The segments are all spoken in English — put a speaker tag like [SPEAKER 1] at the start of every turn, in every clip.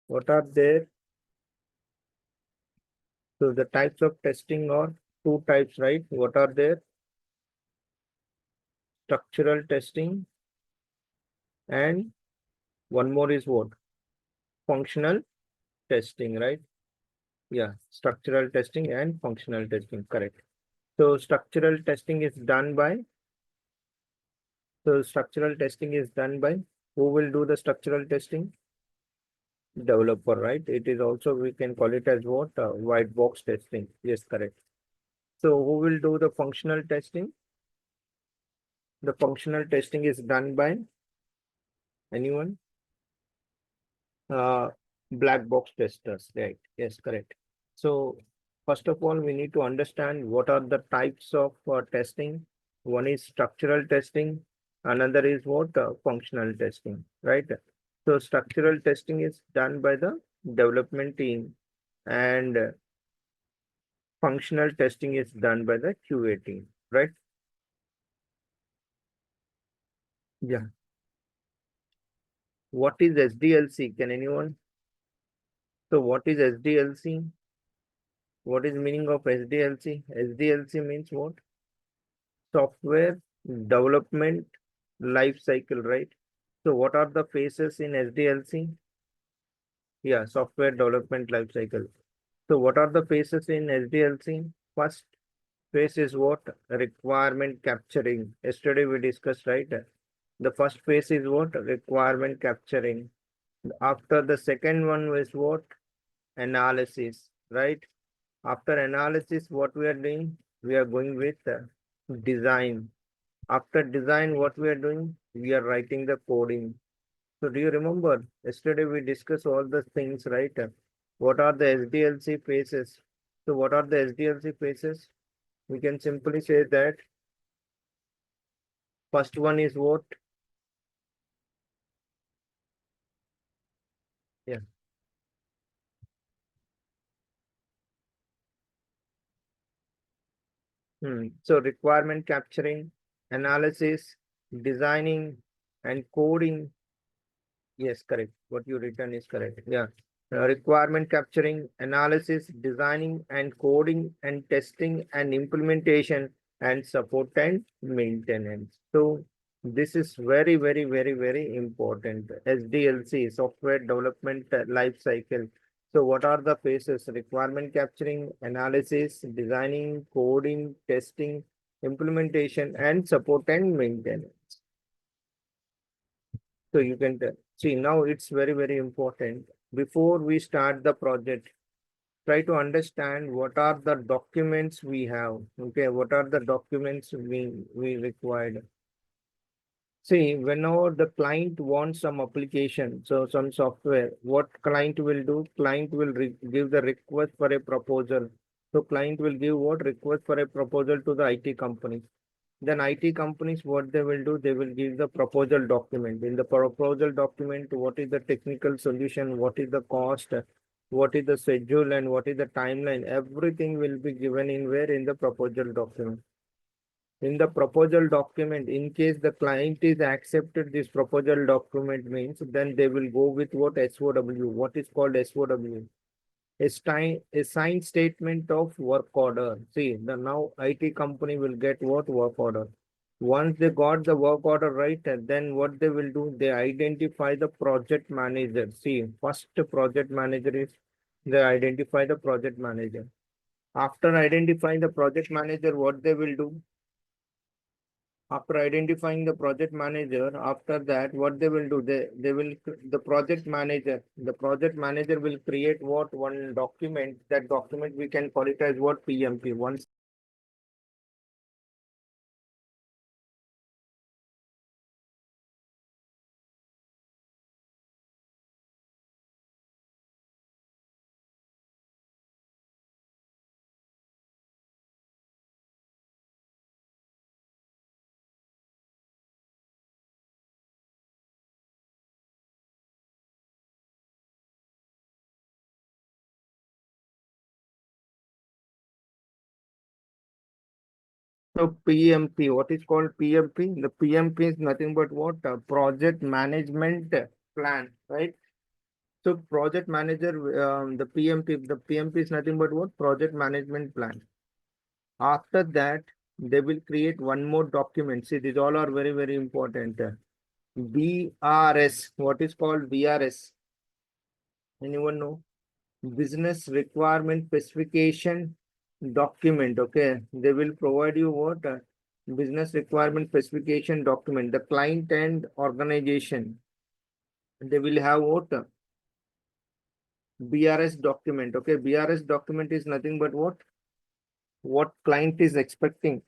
[SPEAKER 1] What are there? So the types of testing are two types, right? What are there? Structural testing, and one more is what? Functional testing, right? Yeah, structural testing and functional testing, correct. So structural testing is done by, who will do the structural testing? Developer, right? It is also, we can call it as what? White box testing. Yes, correct. So who will do the functional testing? The functional testing is done by anyone? Uh, Black box testers, right? Yes, correct. So first of all, we need to understand what are the types of testing. One is structural testing, another is what? Functional testing, right? So structural testing is done by the development team, and functional testing is done by the QA team, right? Yeah. What is SDLC? Can anyone? So what is SDLC? What is meaning of SDLC? SDLC means what? Software development life cycle, right? So what are the phases in SDLC? Yeah, software development life cycle. So what are the phases in SDLC? First phase is what? Requirement capturing. Yesterday we discussed, right? The first phase is what? Requirement capturing. After the second one is what? Analysis, right? After analysis, what we are doing? We are going with design. After design, what we are doing? We are writing the coding. So do you remember? Yesterday we discussed all the things, right? What are the SDLC phases? So what are the SDLC phases? We can simply say that first one is what? Yeah. So requirement capturing, analysis, designing, and coding. Yes, correct. What you written is correct. Yeah. Requirement capturing, analysis, designing, and coding, and testing, and implementation, and support and maintenance. So this is very, very, very, very important. SDLC, software development life cycle. So what are the phases? Requirement capturing, analysis, designing, coding, testing, implementation, and support and maintenance. So you can see now it's very, very important. Before we start the project, try to understand what are the documents we have. Okay, what are the documents we required. See, whenever the client wants some application, so some software, what client will do? Client will give the request for a proposal. So client will give what? Request for a proposal to the IT company. Then IT companies, what they will do, they will give the proposal document. In the proposal document, what is the technical solution, what is the cost, what is the schedule, and what is the timeline. Everything will be given in where? In the proposal document. In the proposal document, in case the client is accepted this proposal document means, then they will go with what? SOW. What is called SOW? A signed statement of work order. See, the now IT company will get what? Work order. Once they got the work order, right, then what they will do? They identify the project manager. See, first project manager is, they identify the project manager. After identifying the project manager, what they will do? After identifying the project manager, after that, what they will do? They will, the project manager will create what? One document. That document we can call it as what? PMP. Once so PMP, what is called PMP? The PMP is nothing but what? Project management plan, right? So project manager, the PMP is nothing but what? Project management plan. After that, they will create one more document. See, these all are very, very important. BRS. What is called BRS? Anyone know? Business requirement specification document. Okay, they will provide you what? Business requirement specification document. The client and organization, they will have what? BRS document. Okay, BRS document is nothing but what client is expecting.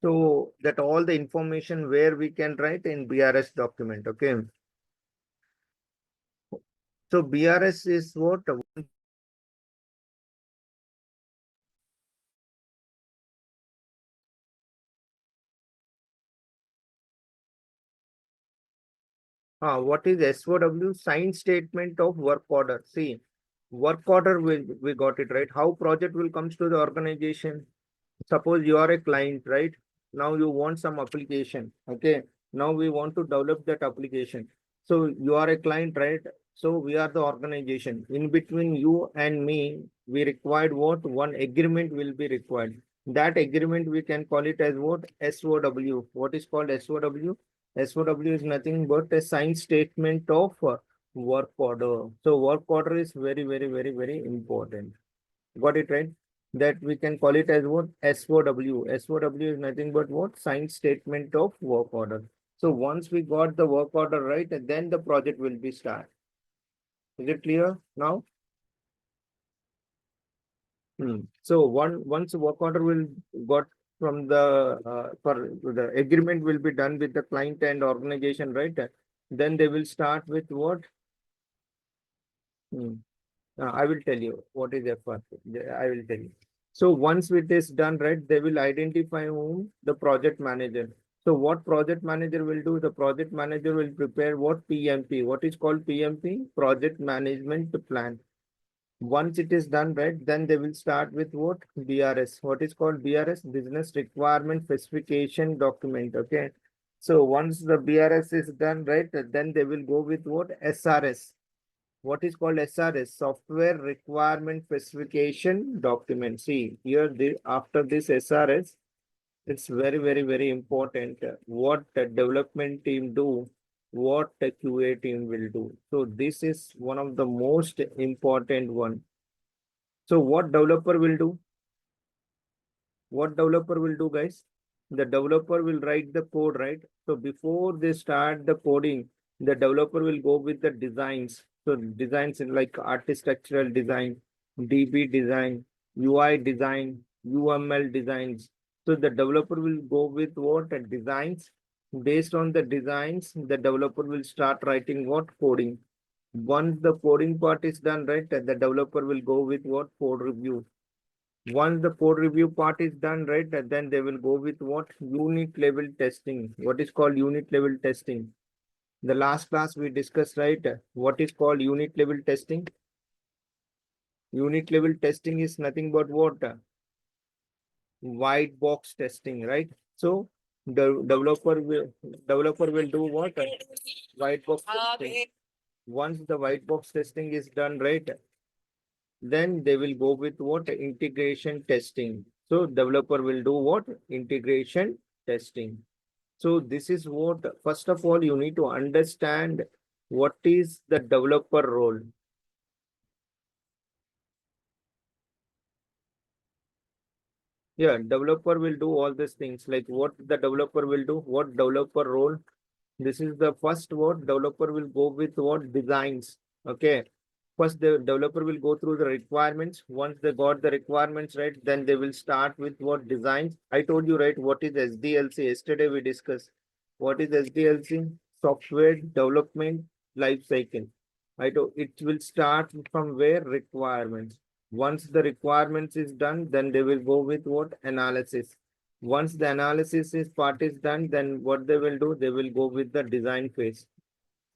[SPEAKER 1] So that all the information where we can write in BRS document. Okay. So BRS is what? What is SOW? Signed statement of work order. See, work order we got it right. How project will comes to the organization? Suppose you are a client, right? Now you want some application. Okay. Now we want to develop that application. So you are a client, right? So we are the organization. In between you and me, we required what? One agreement will be required. That agreement we can call it as what? SOW. What is called SOW? SOW is nothing but a signed statement of work order. So work order is very, very, very, very important. Got it right? That we can call it as what? SOW. SOW is nothing but what? Signed statement of work order. So once we got the work order right, then the project will be start. Is it clear now? So once work order will got from the for the agreement will be done with the client and organization, right? Then they will start with what? Hmm. I will tell you what is effort. I will tell you. So once it is done, right, they will identify whom the project manager. So what project manager will do? The project manager will prepare what? PMP. What is called PMP? Project Management Plan. Once it is done, right, then they will start with what? BRS. What is called BRS? Business Requirement Specification Document. Okay. So once the BRS is done, right, then they will go with what? SRS. What is called SRS? Software Requirement Specification Document. See, here after this SRS, it's very, very, very important what the development team do, what the QA team will do. So this is one of the most important one. So what developer will do? What developer will do, guys? The developer will write the code, right? So before they start the coding, the developer will go with the designs. So designs in like architectural design, DB design, UI design, UML designs. So the developer will go with what? Designs. Based on the designs, the developer will start writing what? Coding. Once the coding part is done, right, the developer will go with what? Code review. Once the code review part is done, right, then they will go with what? Unit level testing. What is called unit level testing? The last class we discussed, right? What is called unit level testing? Unit level testing is nothing but what? White box testing, right? So the developer will do what? White box testing. Once the white box testing is done, right, then they will go with what? Integration testing. So developer will do what? Integration testing. So this is what, first of all, you need to understand what is the developer role. Yeah, developer will do all these things. Like what the developer will do, what developer role. This is the first what developer will go with what? Designs. Okay. First, the developer will go through the requirements. Once they got the requirements right, then they will start with what? Designs. I told you, right, what is SDLC? Yesterday we discussed. What is SDLC? Software Development Life Cycle. I told it will start from where? Requirements. Once the requirements is done, then they will go with what? Analysis. Once the analysis is part is done, then what they will do? They will go with the design phase.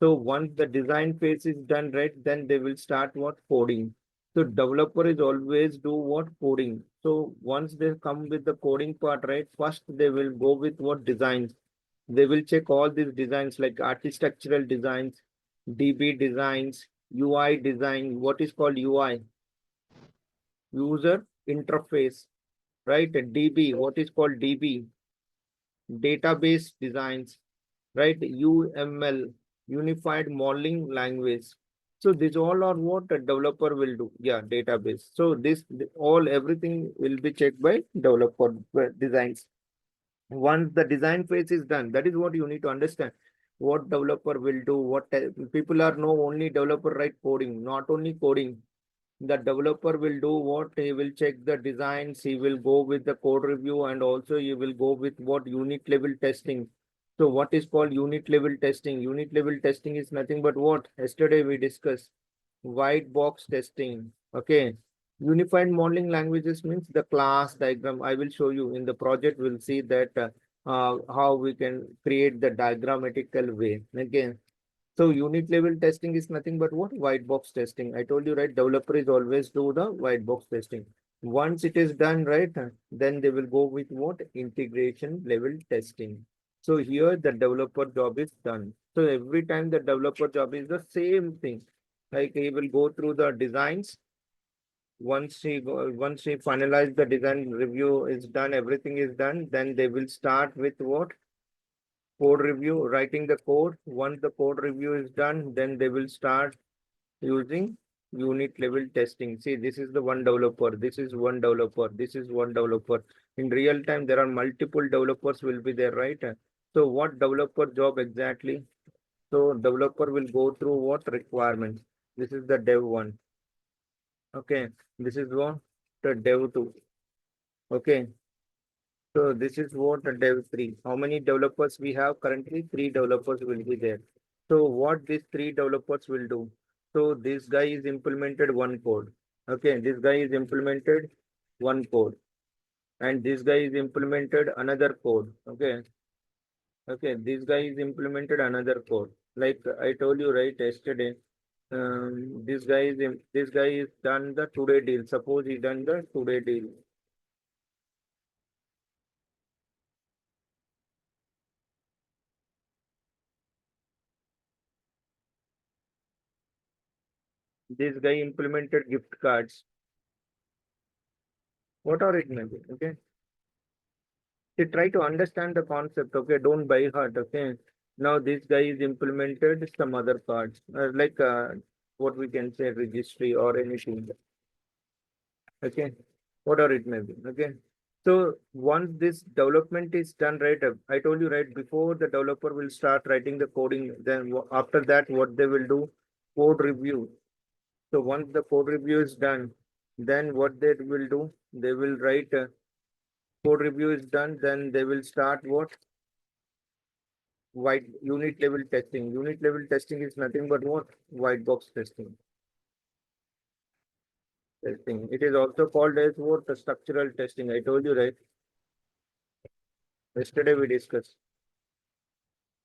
[SPEAKER 1] So once the design phase is done, right, then they will start what? Coding. So developer is always do what? Coding. So once they come with the coding part, right, first they will go with what? Designs. They will check all these designs like architectural designs, DB designs, UI design. What is called UI? User interface, right? DB, what is called DB? Database designs, right? UML, Unified Modeling Language. So these all are what a developer will do. Yeah, database. So this all everything will be checked by developer designs. Once the design phase is done, that is what you need to understand. What developer will do, what people are no only developer write coding, not only coding. The developer will do what? He will check the designs, he will go with the code review, and also he will go with what? Unit level testing. So what is called unit level testing? Unit level testing is nothing but what? Yesterday we discussed white box testing. Okay. Unified modeling languages means the class diagram. I will show you in the project. We'll see that how we can create the diagrammatical way. Okay. So unit level testing is nothing but what? White box testing. I told you, right? Developer is always do the white box testing. Once it is done, right, then they will go with what? Integration level testing. So here the developer job is done. So every time the developer job is the same thing. Like he will go through the designs. Once he finalize the design review is done, everything is done, then they will start with what? Code review, writing the code. Once the code review is done, then they will start using unit level testing. See, this is the one developer, this is one developer, this is one developer. In real time, there are multiple developers will be there, right? So what developer job exactly? So developer will go through what requirements. This is the dev one. Okay. This is what the dev two. Okay. So this is what the dev three. How many developers we have currently? Three developers will be there. So what these three developers will do? So this guy is implemented one code. Okay, this guy is implemented one code, and this guy is implemented another code. Okay, okay, this guy is implemented another code. Like I told you right yesterday, this guy is done the today deal. Suppose he done the today deal. This guy implemented gift cards. What are it maybe? Okay. They try to understand the concept. Okay. Don't buy heart. Okay. Now this guy is implemented some other cards, like what we can say registry or anything. Okay. Whatever it may be. Okay. So once this development is done, right, I told you right before the developer will start writing the coding, then after that, what they will do? Code review. So once the code review is done, then what they will do? They will write code review is done, then they will start what? White unit level testing. Unit level testing is nothing but what? White box testing. It is also called as what? The structural testing. I told you right. Yesterday we discussed.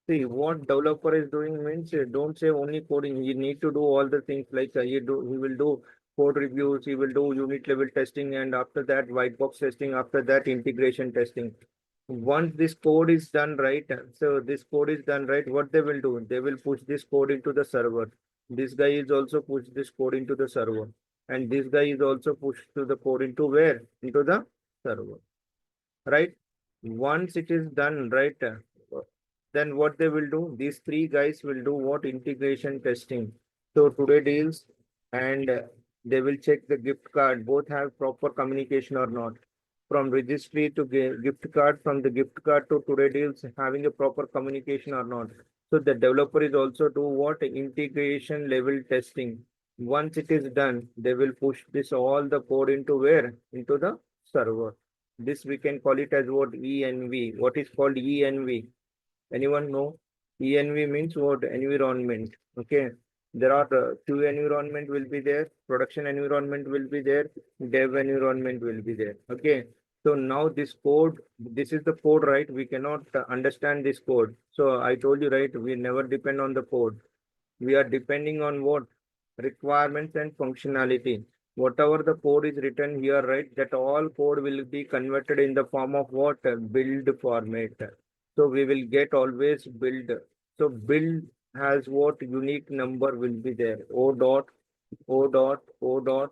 [SPEAKER 1] See, what developer is doing means don't say only coding. You need to do all the things like he will do code reviews, he will do unit level testing, and after that white box testing, after that integration testing. Once this code is done right, so this code is done right, what they will do? They will push this code into the server. This guy is also push this code into the server. And this guy is also pushed to the code into where? Into the server. Right? Once it is done, right? Then what they will do? These three guys will do what? Integration testing. So today deals, and they will check the gift card. Both have proper communication or not. From registry to gift card, from the gift card to today deals, having a proper communication or not. So the developer is also do what? Integration level testing. Once it is done, they will push this all the code into where? Into the server. This we can call it as what? ENV. What is called ENV? Anyone know? ENV means what? Environment. Okay. There are two environment will be there. Production environment will be there. Dev environment will be there. Okay. So now this code, this is the code, right? We cannot understand this code. So I told you, right? We never depend on the code. We are depending on what? Requirements and functionality. Whatever the code is written here, right? That all code will be converted in the form of what? Build format. So we will get always build. So build has what unique number will be there? O dot, O dot, O dot,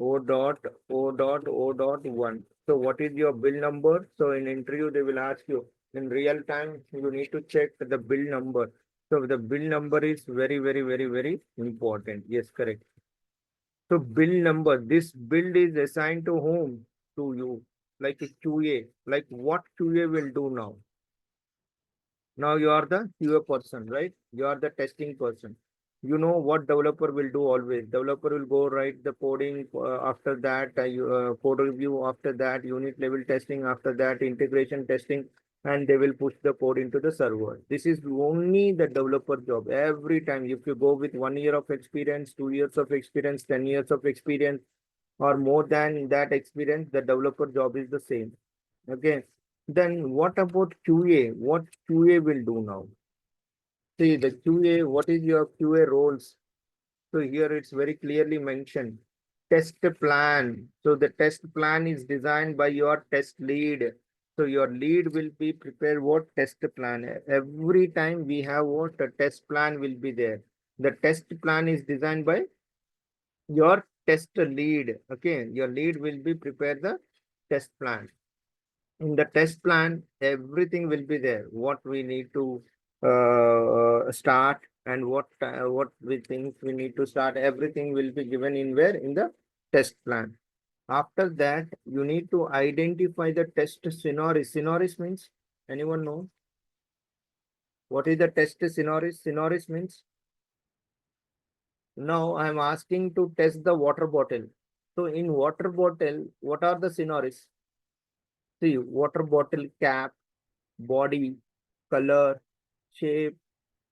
[SPEAKER 1] O dot, O dot, O dot 1. So what is your bill number? So in interview, they will ask you in real time, you need to check the bill number. So the bill number is very, very, very, very important. Yes, correct. So bill number, this bill is assigned to whom? To you, like a QA. Like what QA will do now? Now you are the QA person, right? You are the testing person. You know what developer will do always. Developer will go write the coding, after that, code review, after that, unit level testing, after that, integration testing, and they will push the code into the server. This is only the developer job. Every time, if you go with 1 year of experience, 2 years of experience, 10 years of experience, or more than that experience, the developer job is the same. Okay. Then what about QA? What QA will do now? See the QA, what is your QA roles? So here it's very clearly mentioned. Test plan. So the test plan is designed by your test lead. So your lead will be prepared what test plan. Every time we have what a test plan will be there. The test plan is designed by your test lead. Okay, your lead will be prepare the test plan. In the test plan, everything will be there. What we need to start and what we think we need to start. Everything will be given in where in the test plan. After that, you need to identify the test scenario. Scenario means anyone know what is the test scenario? Scenario means now I am asking to test the water bottle. So in water bottle, what are the scenarios? See, water bottle cap, body, color, shape,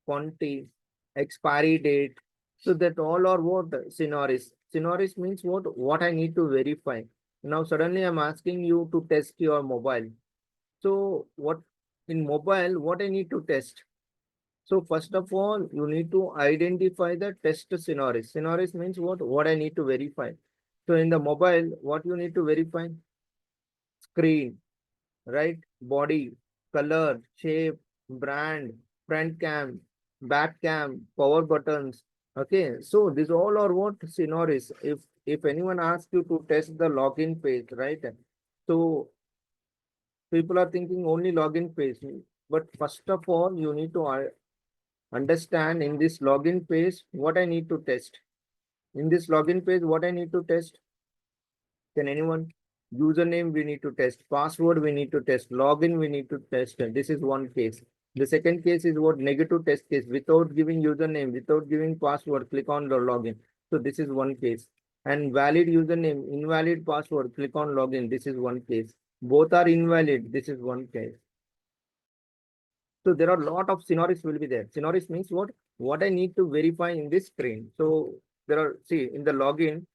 [SPEAKER 1] quantity, expiry date. So that all are what scenarios. Scenarios means what? What I need to verify. Now suddenly I'm asking you to test your mobile. So what in mobile, what I need to test? So first of all, you need to identify the test scenarios. Scenarios means what? What I need to verify. So in the mobile, what you need to verify? Screen, right? Body, color, shape, brand, front cam, back cam, power buttons. Okay, so these all are what scenarios. If anyone asks you to test the login page, right? So people are thinking only login page. But first of all, you need to understand in this login page what I need to test. In this login page, what I need to test? Can anyone? Username we need to test, password we need to test, login we need to test. This is one case. The second case is what negative test case without giving username, without giving password, click on the login. So this is one case. And valid username, invalid password, click on login. This is one case. Both are invalid. This is one case. So there are a lot of scenarios will be there. Scenarios means what? What I need to verify in this screen. So there are, see, in the login,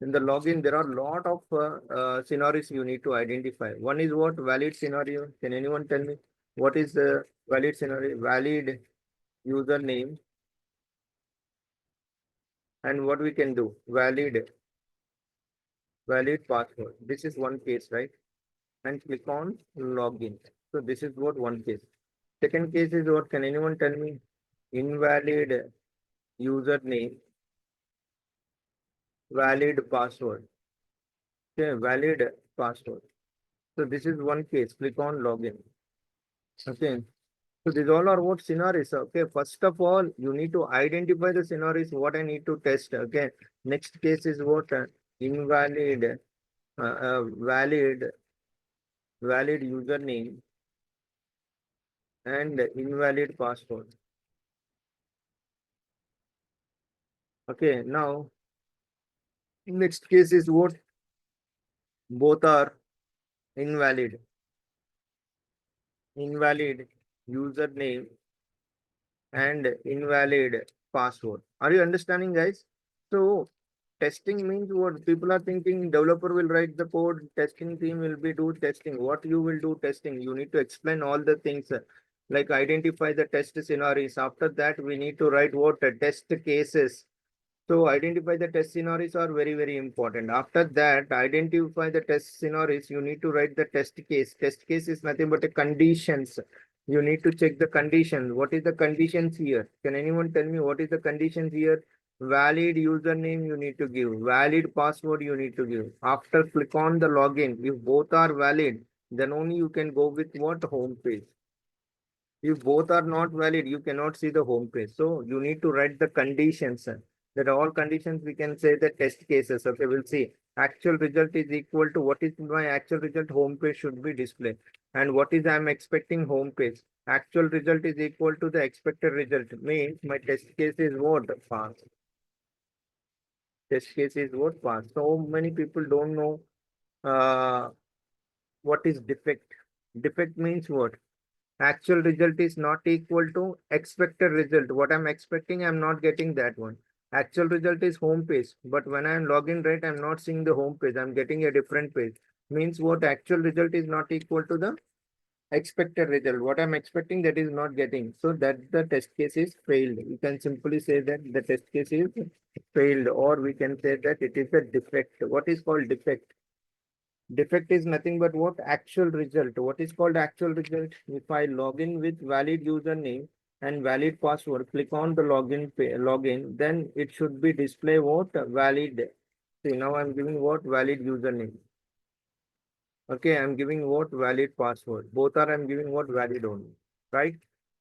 [SPEAKER 1] there are a lot of scenarios you need to identify. One is what? Valid scenario. Can anyone tell me what is the valid scenario? Valid username. And what we can do? Valid password. This is one case, right? And click on login. So this is what one case. Second case is what? Can anyone tell me? Invalid username, valid password. Okay, valid password. So this is one case. Click on login. Okay. So these all are what scenarios. Okay. First of all, you need to identify the scenarios, what I need to test. Okay. Next case is what? Invalid, valid, valid username and invalid password. Okay. Now, next case is what? Both are invalid. Invalid username and invalid password. Are you understanding, guys? So testing means what people are thinking developer will write the code, testing team will be do testing. What you will do testing? You need to explain all the things like identify the test scenarios. After that, we need to write what test cases. So identify the test scenarios are very, very important. After that, identify the test scenarios. You need to write the test case. Test case is nothing but a conditions. You need to check the condition. What is the conditions here? Can anyone tell me what is the conditions here? Valid username you need to give. Valid password you need to give. After click on the login, if both are valid, then only you can go with what? Home page. If both are not valid, you cannot see the home page. So you need to write the conditions. That all conditions we can say the test cases. Okay, we'll see. Actual result is equal to what is my actual result home page should be displayed. And what is I'm expecting home page. Actual result is equal to the expected result. Means my test case is what? Pass. Test case is what? Pass. So many people don't know what is defect. Defect means what? Actual result is not equal to expected result. What I'm expecting, I'm not getting that one. Actual result is home page, but when I'm logging right, I'm not seeing the home page. I'm getting a different page. Means what? Actual result is not equal to the expected result. What I'm expecting, that is not getting. So that the test case is failed. You can simply say that the test case is failed, or we can say that it is a defect. What is called defect? Defect is nothing but what? Actual result. What is called actual result? If I log in with valid username and valid password, click on the login, then it should be display what? Valid. See, now I'm giving what? Valid username. Okay, I'm giving what? Valid password. Both are I'm giving what? Valid only. Right?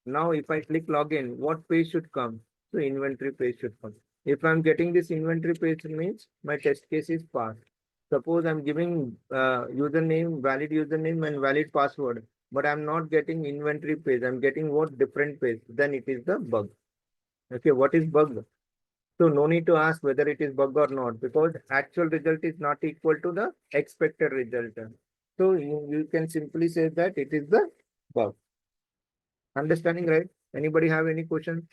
[SPEAKER 1] Now, if I click login, what page should come? So inventory page should come. If I'm getting this inventory page means my test case is passed. Suppose I'm giving valid username and valid password, but I'm not getting inventory page. I'm getting what? Different page. Then it is the bug. Okay, what is bug? So no need to ask whether it is bug or not, because actual result is not equal to the expected result. So you can simply say that it is the bug. Understanding, right? Anybody have any question?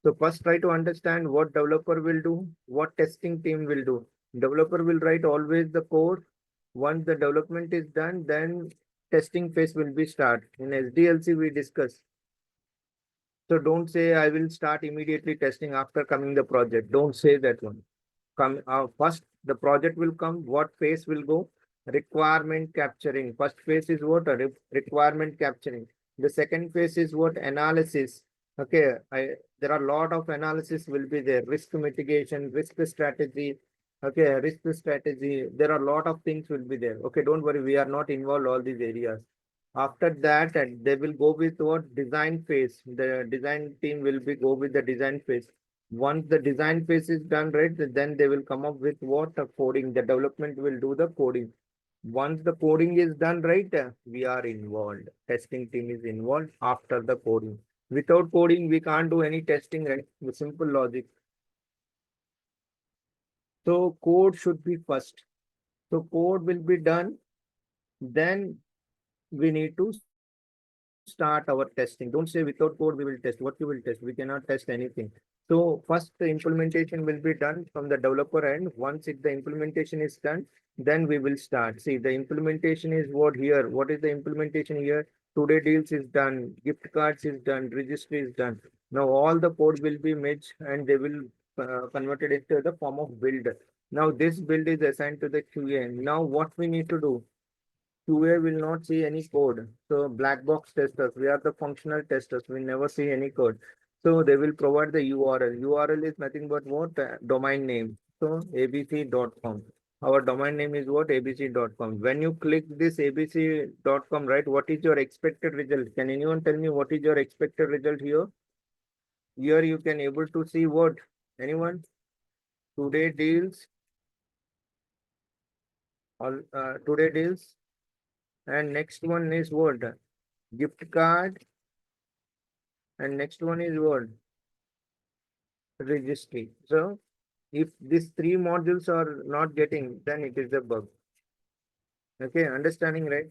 [SPEAKER 1] So first try to understand what developer will do, what testing team will do. Developer will write always the code. Once the development is done, then testing phase will be start. In SDLC we discuss. So don't say I will start immediately testing after coming the project. Don't say that one. Come first the project will come. What phase will go? Requirement capturing. First phase is what? Requirement capturing. The second phase is what? Analysis. Okay, there are a lot of analysis will be there. Risk mitigation, risk strategy. Okay, risk strategy. There are a lot of things will be there. Okay, don't worry. We are not involved all these areas. After that, they will go with what? Design phase. The design team will be go with the design phase. Once the design phase is done, right, then they will come up with what? Coding. The development will do the coding. Once the coding is done, right, we are involved. Testing team is involved after the coding. Without coding, we can't do any testing, right? The simple logic. So code should be first. So code will be done. Then we need to start our testing. Don't say without code we will test. What you will test? We cannot test anything. So first the implementation will be done from the developer end. Once the implementation is done, then we will start. See, the implementation is what here. What is the implementation here? Today deals is done. Gift cards is done. Registry is done. Now all the code will be merged and they will converted into the form of build. Now this build is assigned to the QA. Now what we need to do? QA will not see any code. So black box testers, we are the functional testers. We never see any code. So they will provide the URL. URL is nothing but what? Domain name. So abc.com. Our domain name is what? abc.com. When you click this abc.com, right, what is your expected result? Can anyone tell me what is your expected result here? Here you can able to see what? Anyone? Today deals. All today deals. And next one is what? Gift card. And next one is what? Registry. So if these three modules are not getting, then it is a bug. Okay, understanding, right?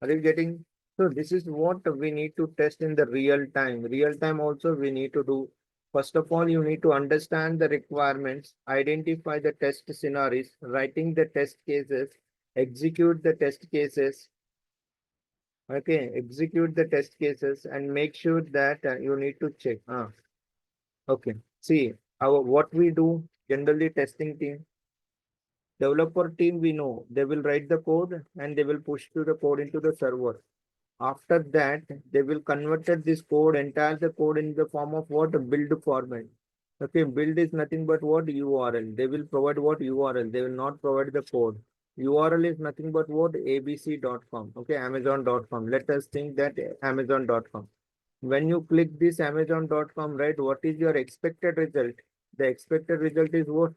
[SPEAKER 1] Are you getting? So this is what we need to test in the real time. Real time also we need to do. First of all, you need to understand the requirements, identify the test scenarios, writing the test cases, execute the test cases. Okay, execute the test cases and make sure that you need to check. Okay, see, what we do generally testing team, developer team, we know they will write the code and they will push to the code into the server. After that, they will convert this code, entire the code in the form of what? Build format. Okay, build is nothing but what? URL. They will provide what? URL. They will not provide the code. URL is nothing but what? abc.com. Okay, amazon.com. Let us think that amazon.com. When you click this amazon.com, right, what is your expected result? The expected result is what?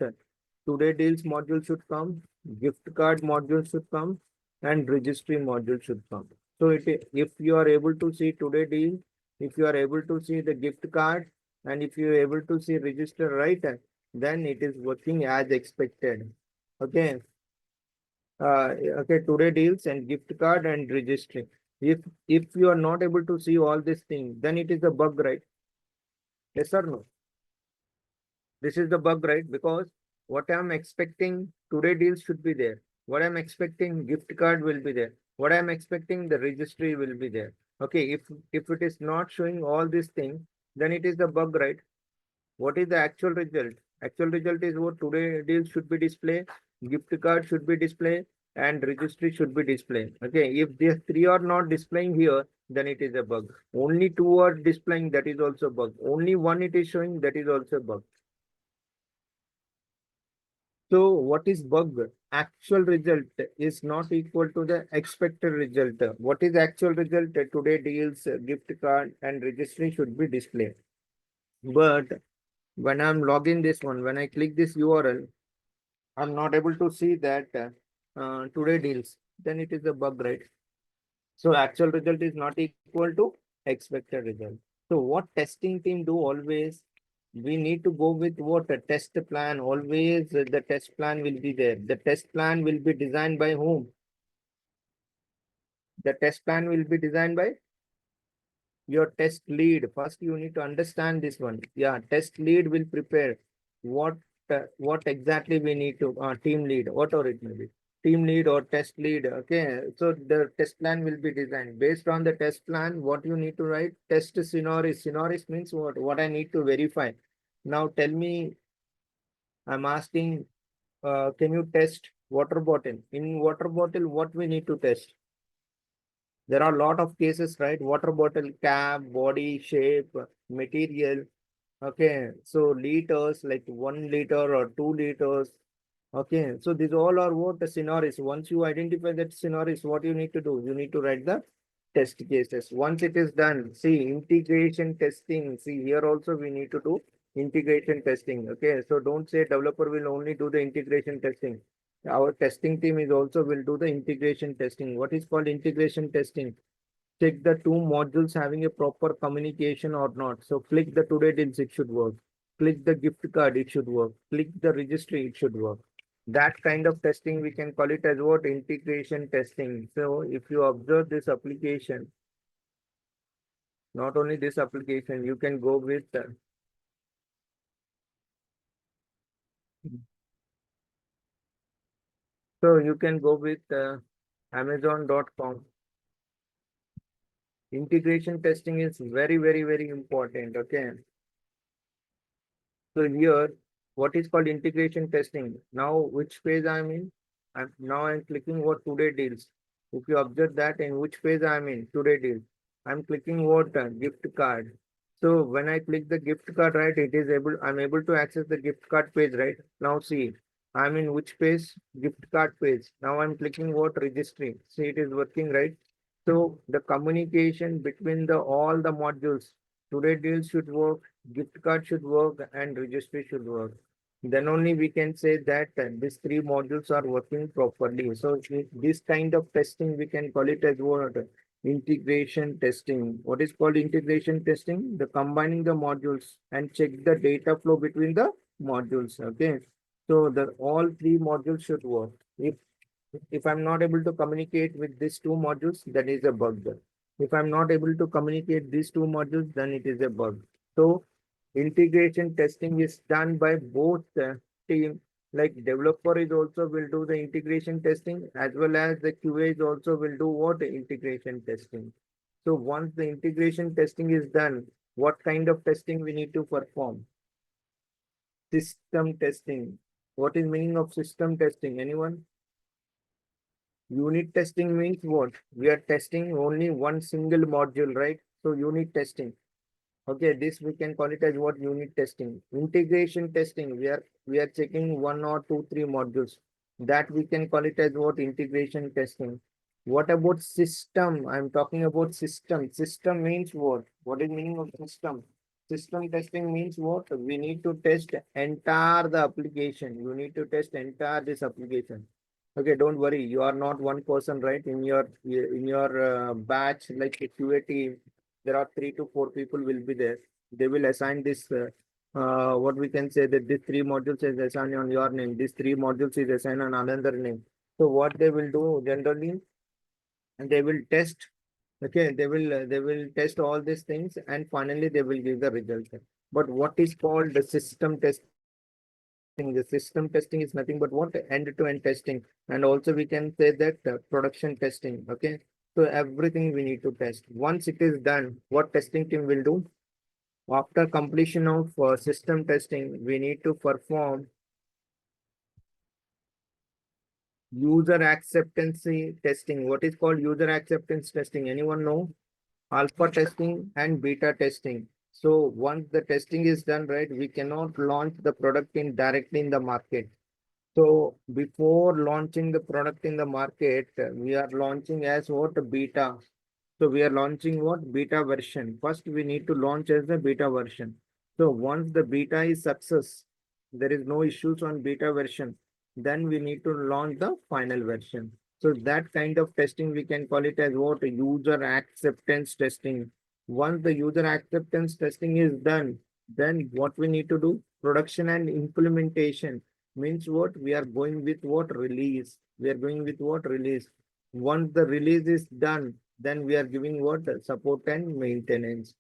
[SPEAKER 1] Today deals module should come, gift card module should come, and registry module should come. So if you are able to see today deal, if you are able to see the gift card, and if you are able to see register, right, then it is working as expected. Okay. Okay, today deals and gift card and registry. If you are not able to see all these things, then it is a bug, right? Yes or no? This is the bug, right? Because what I'm expecting today deals should be there. What I'm expecting gift card will be there. What I'm expecting the registry will be there. Okay, if it is not showing all these things, then it is the bug, right? What is the actual result? Actual result is what today deal should be displayed, gift card should be displayed, and registry should be displayed. Okay, if these three are not displaying here, then it is a bug. Only two are displaying, that is also bug. Only one it is showing, that is also bug. So what is bug? Actual result is not equal to the expected result. What is actual result? Today deals, gift card, and registry should be displayed. But when I'm logging this one, when I click this URL, I'm not able to see that today deals. Then it is a bug, right? So actual result is not equal to expected result. So what testing team do always? We need to go with what? A test plan. Always the test plan will be there. The test plan will be designed by whom? The test plan will be designed by your test lead. First, you need to understand this one. Yeah, test lead will prepare what exactly we need to team lead, whatever it may be, team lead or test lead. Okay, so the test plan will be designed based on the test plan. What you need to write? Test scenarios. Scenarios means what? What I need to verify. Now tell me. I'm asking. Can you test water bottle? In water bottle, what we need to test? There are a lot of cases, right? Water bottle cap, body shape, material. Okay, so liters like 1 liter or 2 liters. Okay, so these all are what the scenarios. Once you identify that scenarios, what you need to do? You need to write the test cases. Once it is done, see integration testing. See here also we need to do integration testing. Okay, so don't say developer will only do the integration testing. Our testing team is also will do the integration testing. What is called integration testing? Check the two modules having a proper communication or not. So click the today deals, it should work. Click the gift card, it should work. Click the registry, it should work. That kind of testing, we can call it as what? Integration testing. So if you observe this application, not only this application, you can go with so you can go with Amazon.com. Integration testing is very, very, very important. Okay. So here, what is called integration testing? Now, which phase I'm in? I'm clicking what today deals. If you observe that in which phase I'm in, today deals. I'm clicking what gift card. So when I click the gift card, right, I'm able to access the gift card page, right? Now see, I'm in which page? Gift card page. Now I'm clicking what registry. See, it is working, right? So the communication between the all the modules, today deals should work, gift card should work, and registry should work. Then only we can say that these three modules are working properly. So this kind of testing, we can call it as what? Integration testing. What is called integration testing? The combining the modules and check the data flow between the modules. Okay. So the all three modules should work. If I'm not able to communicate with these two modules, that is a bug. If I'm not able to communicate these two modules, then it is a bug. So integration testing is done by both team. Like developer is also will do the integration testing, as well as the QA is also will do what? Integration testing. So once the integration testing is done, what kind of testing we need to perform? System testing. What is meaning of system testing? Anyone? Unit testing means what? We are testing only one single module, right? So unit testing. Okay, this we can call it as what? Unit testing. Integration testing. We are checking one or two, three modules. That we can call it as what? Integration testing. What about system? I'm talking about system. System means what? What is meaning of system? System testing means what? We need to test entire the application. You need to test entire this application. Okay, don't worry. You are not one person, right? In your batch, like a QA team, there are 3 to 4 people will be there. They will assign this. What we can say that these 3 modules is assigned on your name. These 3 modules is assigned on another name. So what they will do generally, and they will test. Okay, they will test all these things, and finally they will give the results. But what is called the system testing? The system testing is nothing but what? End-to-end testing, and also we can say that production testing. Okay, so everything we need to test. Once it is done, what testing team will do? After completion of system testing, we need to perform user acceptance testing. What is called user acceptance testing? Anyone know? Alpha testing and beta testing. So once the testing is done, right, we cannot launch the product in directly in the market. So before launching the product in the market, we are launching as what? Beta. So we are launching what? Beta version. First, we need to launch as the beta version. So once the beta is success, there is no issues on beta version, then we need to launch the final version. So that kind of testing, we can call it as what? User acceptance testing. Once the user acceptance testing is done, then what we need to do? Production and implementation means what? We are going with what? Release. We are going with what? Release. Once the release is done, then we are giving what? Support and maintenance.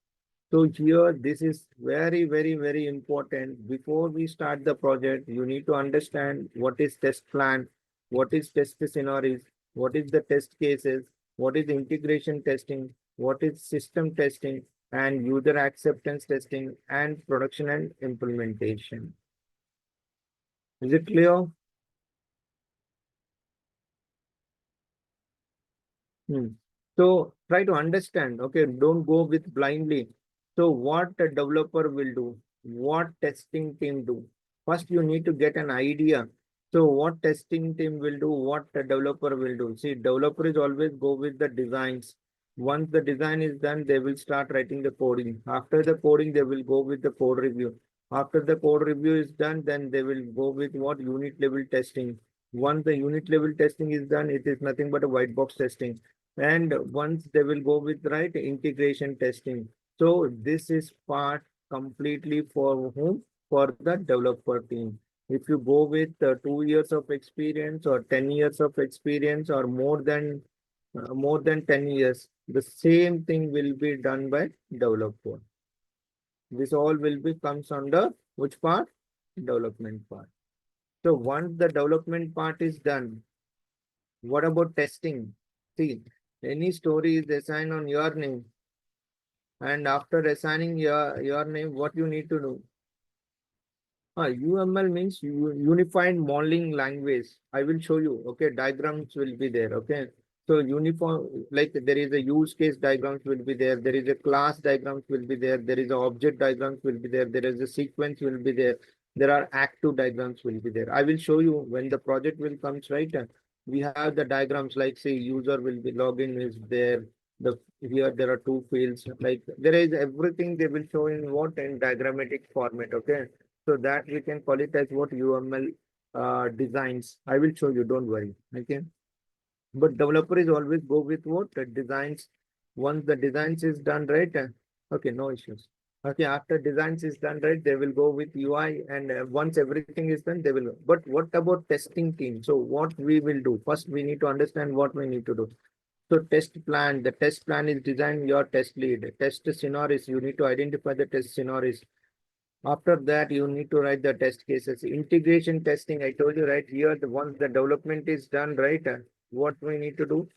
[SPEAKER 1] So here, this is very, very, very important. Before we start the project, you need to understand what is test plan, what is test scenarios, what is the test cases, what is integration testing, what is system testing, and user acceptance testing, and production and implementation. Is it clear? Hmm. So try to understand, okay, don't go with blindly. So what a developer will do, what testing team do. First, you need to get an idea. So what testing team will do, what a developer will do. See, developer is always go with the designs. Once the design is done, they will start writing the coding. After the coding, they will go with the code review. After the code review is done, then they will go with what? Unit level testing. Once the unit level testing is done, it is nothing but a white box testing. And once they will go with right integration testing. So this is part completely for whom? For the developer team. If you go with 2 years of experience or 10 years of experience or more than 10 years, the same thing will be done by developer. This all will be comes under which part? Development part. So once the development part is done, what about testing? See, any story is assigned on your name, and after assigning your name, what you need to do? UML means Unified Modeling Language. I will show you. Okay, diagrams will be there. Okay, so uniform, like there is a use case diagrams will be there. There is a class diagrams will be there. There is a object diagrams will be there. There is a sequence will be there. There are active diagrams will be there. I will show you when the project will comes, right? We have the diagrams like say user will be login is there. The here there are two fields, like there is everything they will show in what? In diagrammatic format. Okay, so that we can call it as what? UML designs. I will show you, don't worry. Okay. But developer is always go with what? The designs. Once the designs is done, right? Okay, no issues. Okay, after designs is done, right, they will go with UI, and once everything is done, they will go. But what about testing team? So what we will do? First, we need to understand what we need to do. So test plan, the test plan is design your test lead. Test scenarios, you need to identify the test scenarios. After that, you need to write the test cases. Integration testing, I told you right here, the once the development is done, right, what we need to do?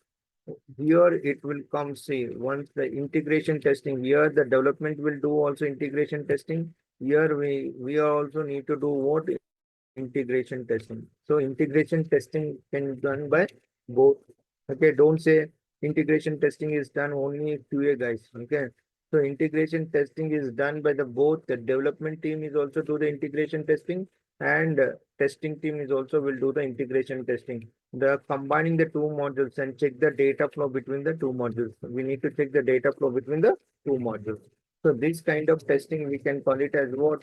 [SPEAKER 1] Here it will come, see, once the integration testing, here the development will do also integration testing. Here we also need to do what? Integration testing. So integration testing can be done by both Okay, don't say integration testing is done only QA guys. Okay, so integration testing is done by the both the development team is also do the integration testing, and testing team is also will do the integration testing. The combining the two modules and check the data flow between the two modules. We need to check the data flow between the two modules. So this kind of testing we can call it as what?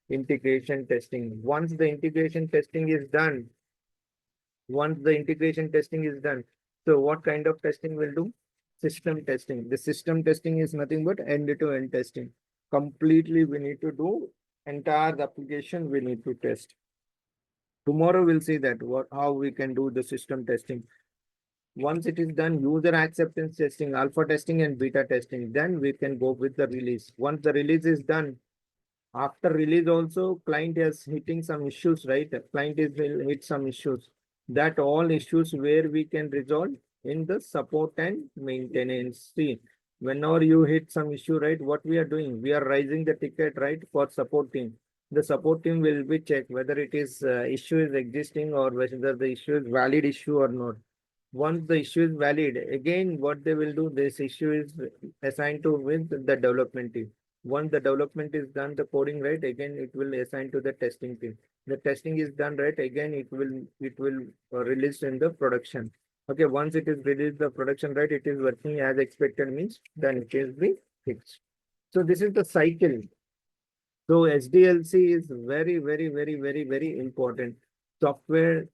[SPEAKER 1] Integration testing. Once the integration testing is done, so what kind of testing we'll do? System testing. The system testing is nothing but end-to-end testing. Completely we need to do entire application we need to test. Tomorrow we'll see that how we can do the system testing. Once it is done, user acceptance testing, alpha testing and beta testing, then we can go with the release. Once the release is done, after release also, client is hitting some issues, right? Client is will hit some issues. That all issues where we can resolve in the support and maintenance. See, whenever you hit some issue, right? What we are doing, we are raising the ticket, right, for support team. The support team will be check whether it is issue is existing or whether the issue is valid issue or not. Once the issue is valid, again, what they will do, this issue is assigned to with the development team. Once the development is done, the coding right, again it will assign to the testing team. The testing is done right, again it will release in the production. Okay, once it is released the production right, it is working as expected means then it is be fixed. So this is the cycle. So SDLC is very important. Software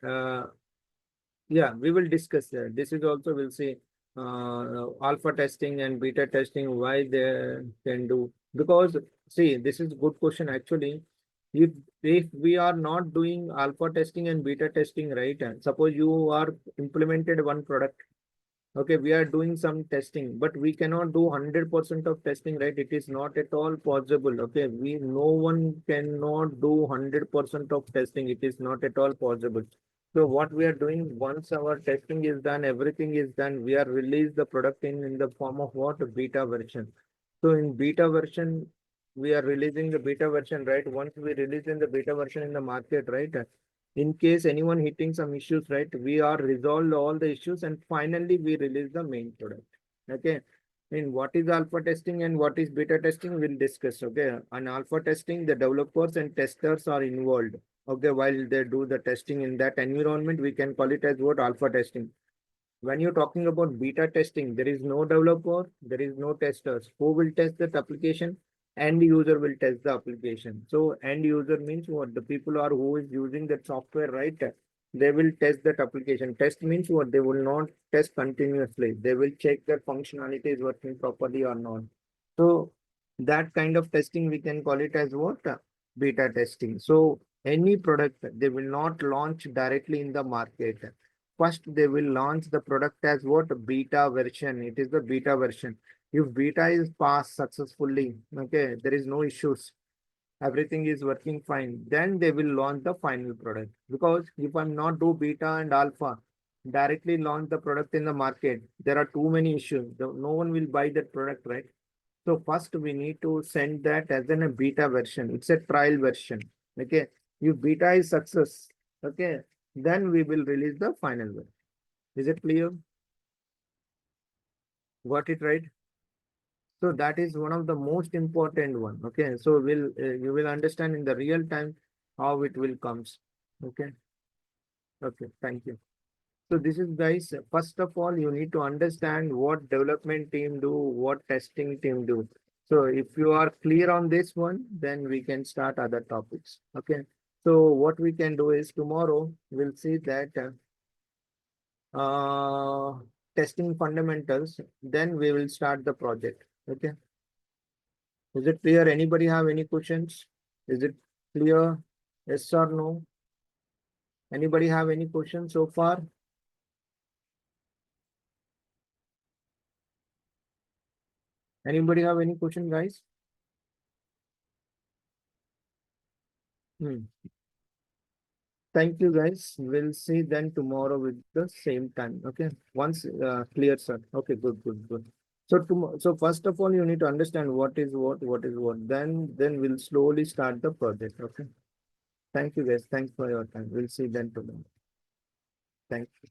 [SPEAKER 1] yeah, we will discuss that. This is also we'll see alpha testing and beta testing, why they can do. Because see, this is good question actually. If we are not doing alpha testing and beta testing, right? Suppose you are implemented one product. Okay, we are doing some testing, but we cannot do 100% of testing, right? It is not at all possible. Okay, no one cannot do 100% of testing. It is not at all possible. So what we are doing, once our testing is done, everything is done, we are release the product in the form of what? Beta version. So in beta version, we are releasing the beta version, right? Once we release in the beta version in the market, right? In case anyone hitting some issues, right? We are resolved all the issues and finally we release the main product. Okay. In what is alpha testing and what is beta testing, we'll discuss. Okay. On alpha testing, the developers and testers are involved. Okay, while they do the testing in that environment, we can call it as what? Alpha testing. When you're talking about beta testing, there is no developer, there is no testers. Who will test that application? End user will test the application. So end user means what? The people are who is using that software, right? They will test that application. Test means what? They will not test continuously. They will check that functionality is working properly or not. So that kind of testing, we can call it as what? Beta testing. So any product, they will not launch directly in the market. First, they will launch the product as what? Beta version. It is the beta version. If beta is passed successfully, okay, there is no issues, everything is working fine, then they will launch the final product. Because if I'm not do beta and alpha, directly launch the product in the market, there are too many issues. No one will buy that product, right? So first we need to send that as a beta version. It's a trial version. Okay. If beta is success, okay, then we will release the final one. Is it clear? Got it right? So that is one of the most important one. Okay. So you will understand in the real time how it will comes. Okay. Okay. Thank you. So this is guys, first of all, you need to understand what development team do, what testing team do. So if you are clear on this one, then we can start other topics. Okay. So what we can do is tomorrow we'll see that testing fundamentals, then we will start the project. Okay. Is it clear? Anybody have any questions? Is it clear? Yes or no? Anybody have any questions so far? Anybody have any question, guys? Thank you, guys. We'll see then tomorrow with the same time. Okay. Once clear, sir. Okay, good. So so first of all, you need to understand what is what is what. Then we'll slowly start the project. Okay. Thank you, guys. Thanks for your time. We'll see then tomorrow. Thank you.